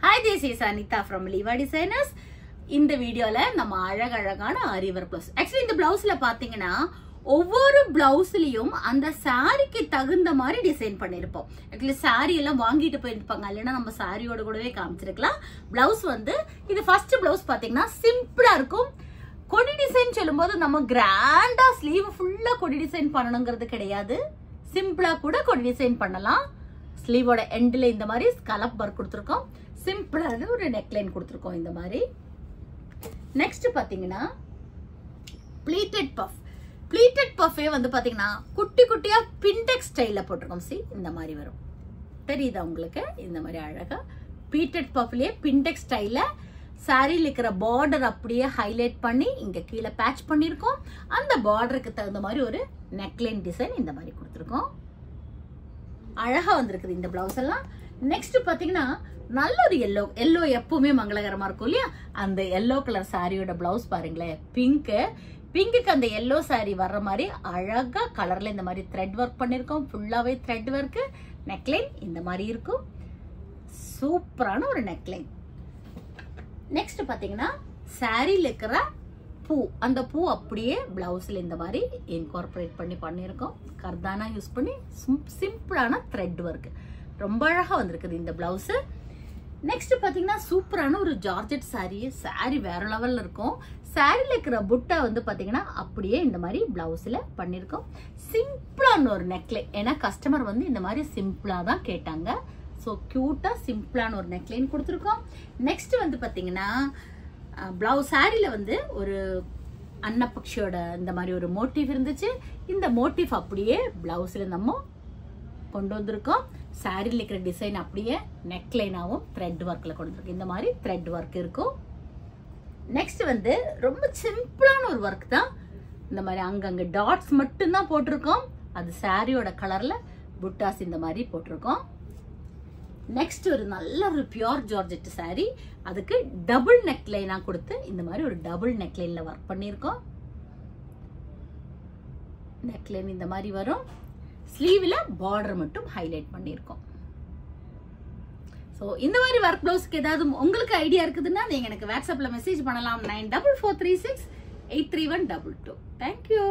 Hi, this is Anita from Liva Designers. இந்த வீடியோல நம்ம அழகழகான ஆரி வொர்க் ப்ளவுஸ். ஆக்சுவலி இந்த ப்ளவுஸ்ல பாத்தீங்கன்னா ஒவ்வொரு ப்ளவுஸ்லயும் அந்த சாரிக்கு தகுந்த மாதிரி டிசைன் பண்ணிருப்போம். ஆக்சுவலி சாரி எல்லாம் வாங்கிட்டு போயிருப்பாங்க, இல்லைன்னா நம்ம சாரியோட கூடவே காமிச்சிருக்கலாம். ப்ளவுஸ் வந்து இது ஃபர்ஸ்ட் ப்ளவுஸ் பாத்தீங்கன்னா சிம்பிளா இருக்கும். கொடி டிசைன் சொல்லும்போது நம்ம கிராண்டா ஸ்லீவ் ஃபுல்லா கொடி டிசைன் பண்ணணுங்கிறது கிடையாது. சிம்பிளா கூட கொடி டிசைன் பண்ணலாம். ஸ்லீவோட எண்ட்ல இந்த மாதிரி ஸ்கலப் ஒர்க் கொடுத்துருக்கோம். சிம்பிளான ஒரு நெக்லைன் கொடுத்துருக்கோம் இந்த மாதிரி. நெக்ஸ்ட் பாத்தீங்கன்னா ப்ளீட்டட் பஃப். ப்ளீட்டட் பஃபே வந்து பாத்தீங்கன்னா குட்டி குட்டியா பின்டெக்ஸ் ஸ்டைல்ல போட்டிருக்கோம். சி இந்த மாதிரி வரும், தெரியுதா உங்களுக்கு? இந்த மாதிரி அழகா ப்ளீட்டட் பஃப்லயே பின்டெக்ஸ் ஸ்டைல்ல சாரியில் இருக்கிற பார்டர் அப்படியே ஹைலைட் பண்ணி இங்க கீழே பேட்ச் பண்ணிருக்கோம். அந்த பார்டருக்கு தகுந்த மாதிரி ஒரு நெக்லைன் டிசைன் இந்த மாதிரி கொடுத்துருக்கோம். அழகா வந்திருக்குது இந்த பிளவுஸ் எல்லாம். நெக்ஸ்ட் பாத்தீங்கன்னா நல்ல ஒரு எல்லோ எப்பவுமே மங்களகரமா இருக்கும் இல்லையா? அந்த எல்லோ கலர் சாரியோட பிளவுஸ் பாருங்களேன். பிங்க்குக்கு அந்த எல்லோ சாரி வர்ற மாதிரி அழகா கலர்ல இந்த மாதிரி த்ரெட் ஒர்க் பண்ணிருக்கோம். ஃபுல்லாவே த்ரெட் ஒர்க். நெக்லைன் இந்த மாதிரி இருக்கும். சூப்பரான ஒரு நெக்லைன். நெக்ஸ்ட் பாத்தீங்கன்னா சாரியில இருக்கிற பூ, அந்த பூ அப்படியே பிளவுஸ்ல இந்த மாதிரி இன்கார்பரேட் பண்ணிருக்கோம். கர்தானா யூஸ் பண்ணி சிம்பிளான த்ரெட் ஒர்க் ரொம்ப அழகா வந்திருக்குது இந்த பிளவுஸ். நெக்ஸ்ட் பாத்தீங்கன்னா சூப்பரான ஒரு ஜார்ஜெட் சாரி வேற லெவல்ல இருக்கும். சாரில இருக்கிற புட்டா வந்து பாத்தீங்கன்னா அப்படியே இந்த மாதிரி பிளவுஸ்ல பண்ணிருக்கோம். சிம்பிளான ஒரு நெக்லைன், ஏன்னா கஸ்டமர் வந்து இந்த மாதிரி சிம்பிளா தான் கேட்டாங்க. ஸோ கியூட்டா சிம்பிளான ஒரு நெக்லைன் கொடுத்துருக்கோம். நெக்ஸ்ட் வந்து பாத்தீங்கன்னா பிளவுஸ் சாரில வந்து ஒரு அன்னப்பக்ஷியோட இந்த மாதிரி ஒரு மோட்டிவ் இருந்துச்சு. இந்த மோட்டிவ் அப்படியே பிளவுஸ்ல நம்ம கொண்டு வந்திருக்கோம். சாரில இருக்கிற டிசைன் அப்படியே நெக்லைனாவும் த்ரெட் ஒர்க்ல கொண்டு வந்திருக்கோம். இந்த மாதிரி த்ரெட் ஒர்க் இருக்கும். நெக்ஸ்ட் வந்து ரொம்ப சிம்பிளான ஒரு ஒர்க் தான். இந்த மாதிரி அங்கங்க டாட்ஸ் மட்டும் தான் போட்டிருக்கோம். அது சாரியோட கலர்ல புட்டாஸ் இந்த மாதிரி போட்டிருக்கோம். நெக்ஸ்ட் ஒரு நல்ல ஒரு பியூர் ஜார்ஜெட் சாரி, அதுக்கு டபுள் நெக்லைனா கொடுத்து இந்த மாதிரி ஒரு டபுள் நெக்லைன்ல ஒர்க் பண்ணிருக்கோம். நெக்லைன் இந்த மாதிரி வரும். ஸ்லீவ்ல பார்டர் மட்டும் ஹைலைட் பண்ணிருக்கோம். சோ இந்த மாதிரி ஒர்க் ப்ளவுஸ்க்கு ஏதாவது உங்களுக்கு ஐடியா இருக்குதுன்னா நீங்க எனக்கு வாட்ஸ்அப்ல மெசேஜ் பண்ணலாம். 9443683122. Thank you.